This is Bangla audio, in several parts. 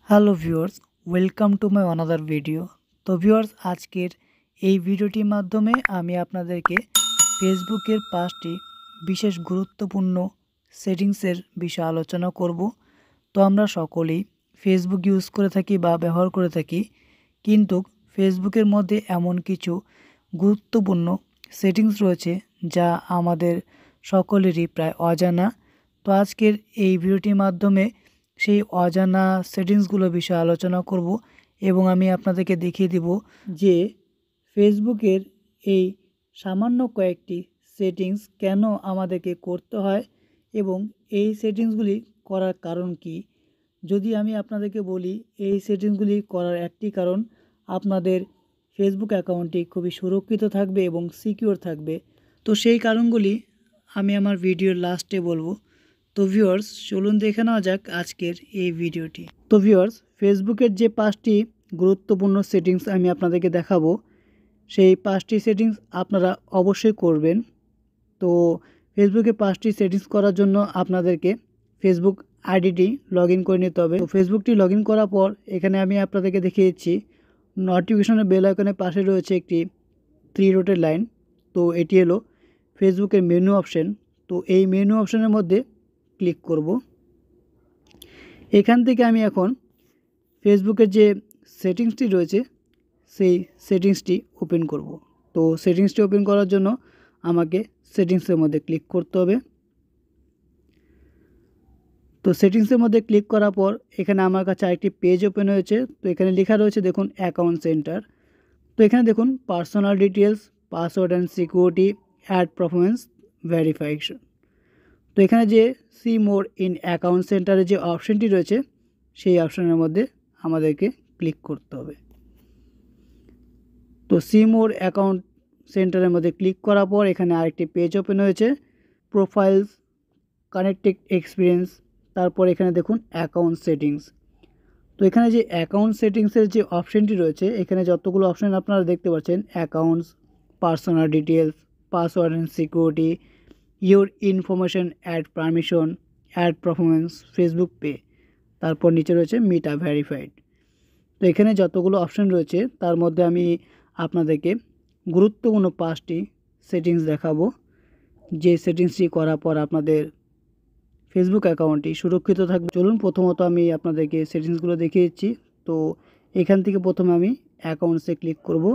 Hello viewers, welcome to my অনাদার video. তো ভিউয়ার্স, আজকের এই ভিডিওটির মাধ্যমে আমি আপনাদেরকে ফেসবুকের 5টি বিশেষ গুরুত্বপূর্ণ সেটিংসের বিষয়ে আলোচনা করব। তো আমরা সকলেই ফেসবুক ইউজ করে থাকি বা ব্যবহার করে থাকি, কিন্তু ফেসবুকের মধ্যে এমন কিছু গুরুত্বপূর্ণ সেটিংস রয়েছে যা আমাদের সকলেরই প্রায় অজানা। তো আজকের এই ভিডিওটির মাধ্যমে সেই অজানা সেটিংসগুলো বিষয়ে আলোচনা করব এবং আমি আপনাদেরকে দেখিয়ে দিব যে ফেসবুকের এই সামান্য কয়েকটি সেটিংস কেন আমাদেরকে করতে হয় এবং এই সেটিংসগুলি করার কারণ কি। যদি আমি আপনাদেরকে বলি, এই সেটিংসগুলি করার একটি কারণ, আপনাদের ফেসবুক অ্যাকাউন্টটি খুবই সুরক্ষিত থাকবে এবং সিকিউর থাকবে। তো সেই কারণগুলি আমি আমার ভিডিওর লাস্টে বলবো। তো ভিউয়ার্স, চলুন দেখে নেওয়া যাক আজকের এই ভিডিওটি। তো ভিউয়ার্স, ফেসবুকের যে 5টি গুরুত্বপূর্ণ সেটিংস আমি আপনাদেরকে দেখাবো, সেই 5টি সেটিংস আপনারা অবশ্যই করবেন। তো ফেসবুকে 5টি সেটিংস করার জন্য আপনাদেরকে ফেসবুক আইডিটি লগ ইন করে নিতে হবে। তো ফেসবুকটি লগ ইন করার পর এখানে আমি আপনাদেরকে দেখিয়ে দিচ্ছি, নোটিফিকেশনের বেল আইকনের পাশে রয়েছে একটি 3 ডটের লাইন। তো এটি হলো ফেসবুকের মেনু অপশন। তো এই মেনু অপশনের মধ্যে ক্লিক করব। এখান থেকে আমি এখন ফেসবুকের যে সেটিংসটি রয়েছে সেই সেটিংসটি ওপেন করব। তো সেটিংসটি ওপেন করার জন্য আমাকে সেটিংসের মধ্যে ক্লিক করতে হবে। তো সেটিংসের মধ্যে ক্লিক করার পর এখানে আমার কাছে আরেকটি পেজ ওপেন হয়েছে। তো এখানে লেখা রয়েছে, দেখুন, অ্যাকাউন্ট সেন্টার। তো এখানে দেখুন personal details, password and security, ad performance verification. তো এখানে যে সি মোর ইন অ্যাকাউন্ট সেন্টারে যে অপশানটি রয়েছে সেই অপশানের মধ্যে আমাদেরকে ক্লিক করতে হবে। তো সি মোর অ্যাকাউন্ট সেন্টারের মধ্যে ক্লিক করার পর এখানে আরেকটি পেজ ওপেন হয়েছে, প্রোফাইলস, কানেক্টেড এক্সপিরিয়েন্স। তারপর এখানে দেখুন অ্যাকাউন্ট সেটিংস। তো এখানে যে অ্যাকাউন্ট সেটিংসের যে অপশানটি রয়েছে, এখানে যতগুলো অপশান আপনারা দেখতে পাচ্ছেন, accounts, personal details, password and security, your information, ad permission, ad performance, Facebook Pay, তারপর নিচে রয়েছে মিটা ভেরিফাইড। তো এখানে যতগুলো অপশান রয়েছে তার মধ্যে আমি আপনাদেরকে গুরুত্বপূর্ণ 5টি সেটিংস দেখাবো, যে সেটিংসটি করার পর আপনাদের ফেসবুক অ্যাকাউন্টটি সুরক্ষিত থাকবে। চলুন প্রথমত আমি আপনাদেরকে সেটিংসগুলো দেখিয়ে দিচ্ছি। তো এখান থেকে প্রথমে আমি অ্যাকাউন্টসে ক্লিক করব।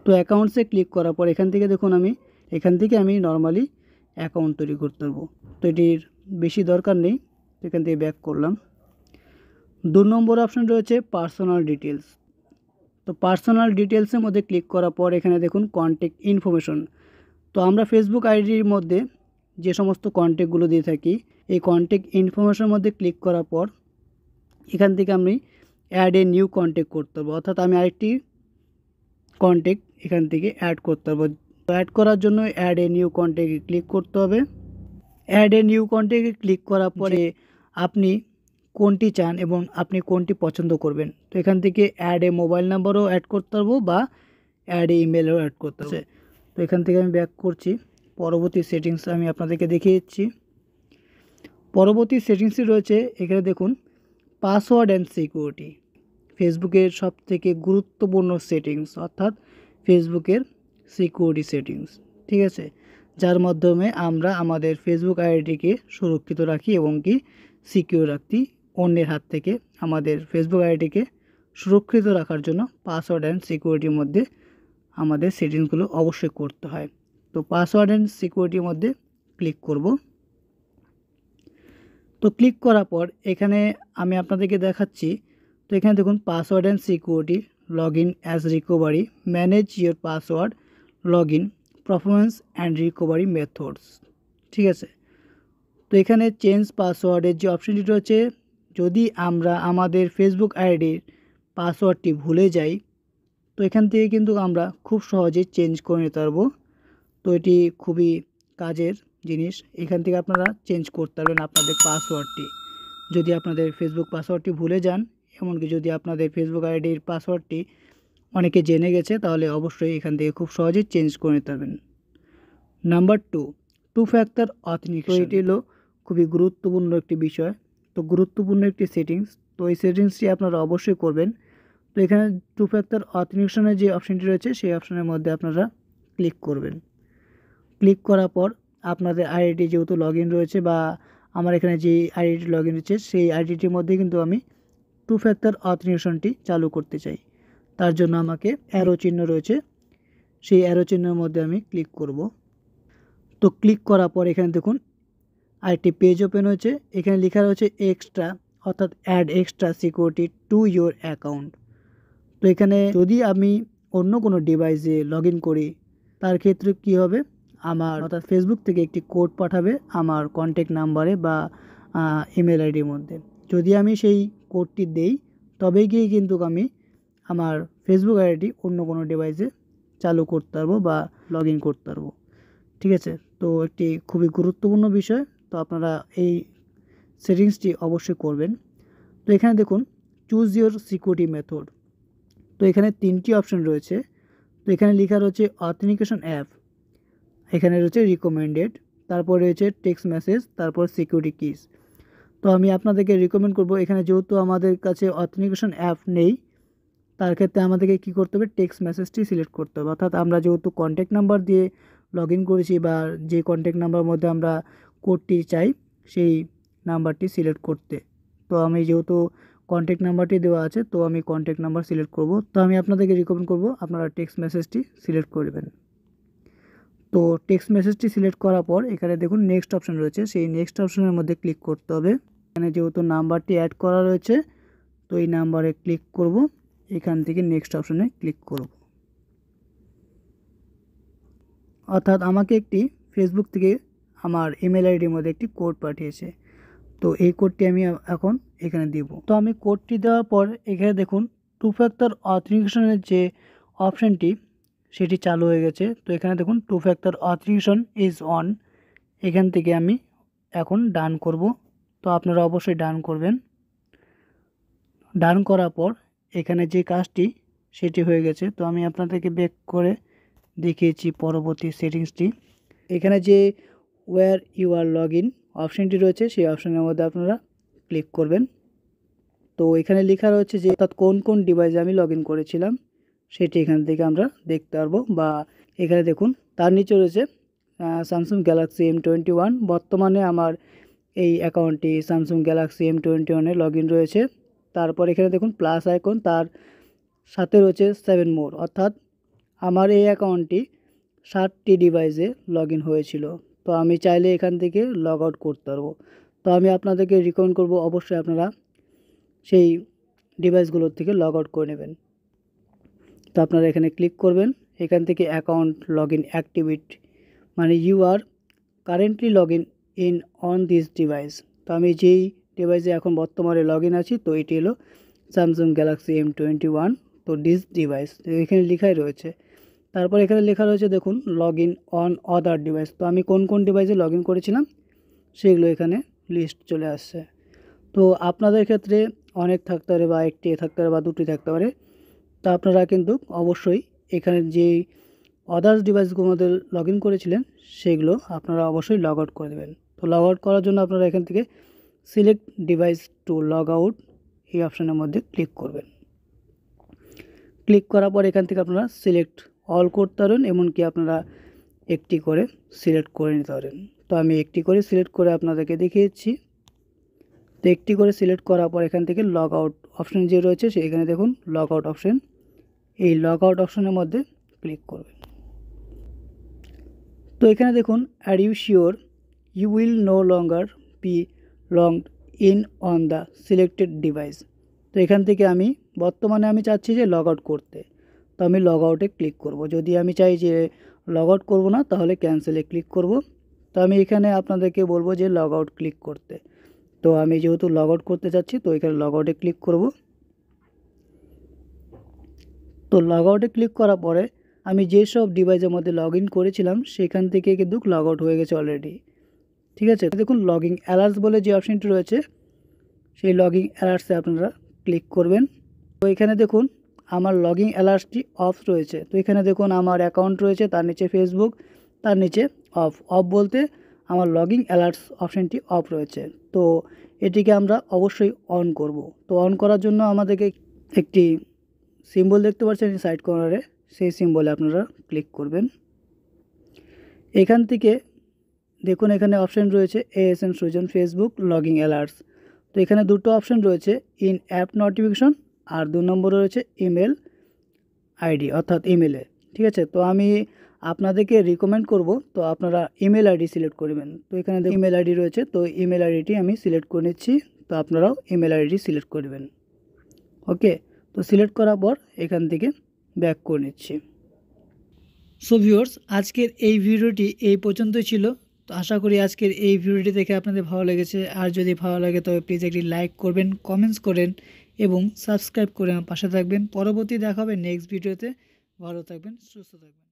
তো অ্যাকাউন্টসে ক্লিক করার পর এখান থেকে দেখুন এখান থেকে আমি নর্মালি অ্যাকাউন্ট তৈরি করতে পারবো। তো এটির বেশি দরকার নেই। তো এখান থেকে ব্যাক করলাম। 2 নম্বর অপশান রয়েছে পার্সোনাল ডিটেলস। তো পার্সোনাল ডিটেলসের মধ্যে ক্লিক করার পর এখানে দেখুন কন্ট্যাক্ট ইনফরমেশন। তো আমরা ফেসবুক আইডির মধ্যে যে সমস্ত কন্ট্যাক্টগুলো দিয়ে থাকি, এই কন্ট্যাক্ট ইনফরমেশনের মধ্যে ক্লিক করার পর এখান থেকে আমি অ্যাড এ নিউ কন্ট্যাক্ট করতে পারবো, অর্থাৎ আমি আরেকটি কন্ট্যাক্ট এখান থেকে অ্যাড করতে পারবো। তো অ্যাড করার জন্য অ্যাড এ নিউ কন্ট্যাক্টে ক্লিক করতে হবে। অ্যাড এ নিউ কন্ট্যাক্টে ক্লিক করার পরে আপনি কোনটি চান এবং আপনি কোনটি পছন্দ করবেন, তো এখান থেকে অ্যাড এ মোবাইল নাম্বারও অ্যাড করতে পারবো বা অ্যাড এ ইমেলও অ্যাড করতে হবে। তো এখান থেকে আমি ব্যাক করছি। পরবর্তী সেটিংস আমি আপনাদেরকে দেখিয়ে দিচ্ছি। পরবর্তী সেটিংসটি রয়েছে এখানে দেখুন পাসওয়ার্ড অ্যান্ড সিকিউরিটি। ফেসবুকের সবথেকে গুরুত্বপূর্ণ সেটিংস, অর্থাৎ ফেসবুকের সিকিউরিটি সেটিংস, ঠিক আছে, যার মাধ্যমে আমরা আমাদের ফেসবুক আইডিটিকে সুরক্ষিত রাখি এবং কি সিকিউর রাখি অন্যের হাত থেকে। আমাদের ফেসবুক আইডিটিকে সুরক্ষিত রাখার জন্য পাসওয়ার্ড অ্যান্ড সিকিউরিটির মধ্যে আমাদের সেটিংসগুলো অবশ্যই করতে হয়। তো পাসওয়ার্ড অ্যান্ড সিকিউরিটির মধ্যে ক্লিক করব। তো ক্লিক করার পর এখানে আমি আপনাদেরকে দেখাচ্ছি। তো এখানে দেখুন password and security, log in as recovery, manage your password, log in, performance and recovery methods, ঠিক আছে। তো এখানে চেঞ্জ পাসওয়ার্ডের যে অপশানটি রয়েছে, যদি আমরা আমাদের ফেসবুক আইডির পাসওয়ার্ডটি ভুলে যাই, তো এখান থেকে কিন্তু আমরা খুব সহজেই চেঞ্জ করে নিতে পারবো। তো এটি খুবই কাজের জিনিস। এখান থেকে আপনারা চেঞ্জ করতে পারবেন আপনাদের পাসওয়ার্ডটি। যদি আপনাদের ফেসবুক পাসওয়ার্ডটি ভুলে যান, এমনকি যদি আপনাদের ফেসবুক আইডির পাসওয়ার্ডটি অনেকে জেনে গেছে, তাহলে অবশ্যই এখান থেকে খুব সহজেই চেঞ্জ করে নিতে পারবেন। Number 2, two factor authentication. এটি হলো খুবই গুরুত্বপূর্ণ একটি বিষয়। তো গুরুত্বপূর্ণ একটি সেটিংস। তো এই সেটিংসটি আপনারা অবশ্যই করবেন। তো এখানে টু ফ্যাক্টর অথেন্টিকেশনের যে অপশানটি রয়েছে সেই অপশানের মধ্যে আপনারা ক্লিক করবেন। ক্লিক করার পর আপনাদের আইডিটি যেহেতু লগ ইন রয়েছে বা আমার এখানে যে আইডিটি লগ ইন রয়েছে সেই আইডিটির মধ্যে কিন্তু আমি টু ফ্যাক্টর অথেন্টিকেশনটি চালু করতে চাই। তার জন্য আমাকে অ্যারো চিহ্ন রয়েছে, সেই অ্যারো চিহ্নের মধ্যে আমি ক্লিক করব। তো ক্লিক করার পর এখানে দেখুন আরেকটি পেজ ওপেন হয়েছে। এখানে লেখা রয়েছে এক্সট্রা, অর্থাৎ add extra security to your account. তো এখানে যদি আমি অন্য কোনো ডিভাইসে লগ ইন করি তার ক্ষেত্রে কী হবে, আমার অর্থাৎ ফেসবুক থেকে একটি কোড পাঠাবে আমার কন্ট্যাক্ট নাম্বারে বা ইমেল আইডির মধ্যে। যদি আমি সেই কোডটি দেই তবেই গিয়ে কিন্তু আমি আমার ফেসবুক আইডি অন্য কোনো ডিভাইসে চালু করতে পারবো বা লগ ইন করতে পারবো। ঠিক আছে, তো একটি খুবই গুরুত্বপূর্ণ বিষয়। তো আপনারা এই সেটিংসটি অবশ্যই করবেন। তো এখানে দেখুন চুজ ইয়োর সিকিউরিটি মেথড। তো এখানে 3টি অপশন রয়েছে। তো এখানে লেখা রয়েছে অথেন্টিকেশন অ্যাপ, এখানে রয়েছে রিকমেন্ডেড, তারপর রয়েছে টেক্সট মেসেজ, তারপর সিকিউরিটি কিজ। তো আমি আপনাদেরকে রিকমেন্ড করব, এখানে যেহেতু আমাদের কাছে অথেন্টিকেশন অ্যাপ নেই তার ক্ষেত্রে আমাদেরকে কী করতে হবে, টেক্সট মেসেজটি সিলেক্ট করতে হবে। অর্থাৎ আমরা যেহেতু কন্ট্যাক্ট নাম্বার দিয়ে লগ ইন করেছি বা যে কন্ট্যাক্ট নাম্বারের মধ্যে আমরা কোডটি চাই সেই নাম্বারটি সিলেক্ট করতে। তো আমি যেহেতু কন্ট্যাক্ট নাম্বারটি দেওয়া আছে তো আমি কন্ট্যাক্ট নাম্বার সিলেক্ট করব। তো আমি আপনাদেরকে রিকমেন্ড করব আপনারা টেক্সট মেসেজটি সিলেক্ট করবেন। তো টেক্সট মেসেজটি সিলেক্ট করার পর এখানে দেখুন নেক্সট অপশন রয়েছে, সেই নেক্সট অপশনের মধ্যে ক্লিক করতে হবে। এখানে যেহেতু নাম্বারটি অ্যাড করা রয়েছে তো এই নাম্বারে ক্লিক করব, এখান থেকে নেক্সট অপশনে ক্লিক করব। অর্থাৎ আমাকে একটি ফেসবুক থেকে আমার ইমেল আইডির মধ্যে একটি কোড পাঠিয়েছে, তো এই কোডটি আমি এখন এখানে দিব। তো আমি কোডটি দেওয়ার পর এখানে দেখুন টু ফ্যাক্টর অথেন্টিকেশনের যে অপশানটি সেটি চালু হয়ে গেছে। তো এখানে দেখুন two factor authentication is on, এখান থেকে আমি এখন ডান করব। তো আপনারা অবশ্যই ডান করবেন। ডান করার পর এখানে যে কাজটি সেটি হয়ে গেছে। তো আমি আপনাদেরকে ব্যাক করে দেখিয়েছি পরবর্তী সেটিংসটি। এখানে যে where you are log in অপশানটি রয়েছে সেই অপশানের মধ্যে আপনারা ক্লিক করবেন। তো এখানে লেখা রয়েছে যে অর্থাৎ কোন কোন ডিভাইসে আমি লগ ইন করেছিলাম সেটি এখান থেকে আমরা দেখতে পারবো। বা এখানে দেখুন তার নিচে রয়েছে স্যামসাং গ্যালাক্সি M21। বর্তমানে আমার এই অ্যাকাউন্টটি স্যামসাং গ্যালাক্সি M21-এ লগ ইন রয়েছে। তারপর এখানে দেখুন প্লাস আইকন, তার সাথে রয়েছে 7 মোর, অর্থাৎ আমার এই অ্যাকাউন্টটি 60টি ডিভাইসে লগ ইন হয়েছিল। তো আমি চাইলে এখান থেকে লগ আউট করতে পারবো। তো আমি আপনাদেরকে রিকমেন্ড করব অবশ্যই আপনারা সেই ডিভাইসগুলোর থেকে লগ আউট করে নেবেন। তো আপনারা এখানে ক্লিক করবেন, এখান থেকে অ্যাকাউন্ট লগ ইন অ্যাক্টিভেট, মানে you are currently log in on this device. তো আমি যেই ডিভাইসে এখন বর্তমানে লগ ইন আছি তো এটি হলো স্যামসাং গ্যালাক্সি M21। তো দিস ডিভাইস এখানে লেখাই রয়েছে। তারপর এখানে লেখা রয়েছে দেখুন log in on other device. তো আমি কোন কোন ডিভাইসে লগ ইন করেছিলাম সেগুলো এখানে লিস্ট চলে আসছে। তো আপনাদের ক্ষেত্রে অনেক থাকতে পারে বা একটি থাকতে পারে বা দুটি থাকতে পারে। তো আপনারা কিন্তু অবশ্যই এখানে যেই আদার্স ডিভাইসগুলোর মধ্যে লগ ইন করেছিলেন সেগুলো আপনারা অবশ্যই লগ আউট করে দেবেন। তো লগ আউট করার জন্য আপনারা এখান থেকে select device to log out এই অপশানের মধ্যে ক্লিক করবেন। ক্লিক করার পর এখান থেকে আপনারা সিলেক্ট অল করতে পারেন, এমনকি আপনারা একটি করে সিলেক্ট করে নিতে পারেন। তো আমি একটি করে সিলেক্ট করে আপনাদেরকে দেখিয়েছি। তো একটি করে সিলেক্ট করার পর এখান থেকে লগ আউট অপশান যে রয়েছে সেখানে দেখুন লগ আউট অপশান, এই লগ আউট অপশানের মধ্যে ক্লিক করবেন। তো এখানে দেখুন are you sure you will no longer be logged in on the selected device. তো এখান থেকে আমি বর্তমানে আমি চাচ্ছি যে লগ আউট করতে, তো আমি লগ আউটে ক্লিক করব। যদি আমি চাই যে লগ আউট করবো না তাহলে ক্যান্সেলে ক্লিক করব। তো আমি এখানে আপনাদেরকে বলবো যে লগ আউট ক্লিক করতে। তো আমি যেহেতু লগ আউট করতে চাচ্ছি তো এখানে লগ আউটে ক্লিক করব। তো লগ আউটে ক্লিক করার পরে আমি যেসব ডিভাইসের মধ্যে লগ ইন করেছিলাম সেখান থেকে কিন্তু লগ আউট হয়ে গেছে অলরেডি। ঠিক আছে, দেখুন লগিং অ্যালার্টস বলে যে অপশানটি রয়েছে সেই লগিং অ্যালার্টসে আপনারা ক্লিক করবেন। তো এখানে দেখুন আমার লগিং অ্যালার্টসটি অফ রয়েছে। তো এখানে দেখুন আমার অ্যাকাউন্ট রয়েছে, তার নিচে ফেসবুক, তার নিচে অফ। অফ বলতে আমার লগিং অ্যালার্টস অপশানটি অফ রয়েছে। তো এটিকে আমরা অবশ্যই অন করব। তো অন করার জন্য আমাদেরকে একটি সিম্বল দেখতে পাচ্ছেন সাইড কর্নারে, সেই সিম্বলে আপনারা ক্লিক করবেন। এখান থেকে দেখুন এখানে অপশান রয়েছে ASM Sujon Facebook login alerts. তো এখানে দুটো অপশান রয়েছে, ইন অ্যাপ নোটিফিকেশন আর 2 নম্বরে রয়েছে ইমেল আইডি অর্থাৎ ইমেলে। ঠিক আছে, তো আমি আপনাদেরকে রিকমেন্ড করব তো আপনারা ইমেল আইডি সিলেক্ট করবেন। তো এখানে ইমেল আইডি রয়েছে, তো ইমেল আইডিটি আমি সিলেক্ট করে নিচ্ছি। তো আপনারাও ইমেল আইডি সিলেক্ট করবেন। ওকে, তো সিলেক্ট করার পর এখান থেকে ব্যাক করে নিচ্ছি। সো ভিউয়ার্স, আজকের এই ভিডিওটি এই পর্যন্তই ছিল। তো আশা করি আজকের এই ভিডিওটি দেখে আপনাদের ভালো লেগেছে। আর যদি ভালো লাগে তবে প্লিজ একটি লাইক করবেন, কমেন্টস করেন এবং সাবস্ক্রাইব করে আমার পাশে থাকবেন। পরবর্তী দেখা হবে নেক্সট ভিডিওতে। ভালো থাকবেন, সুস্থ থাকবেন।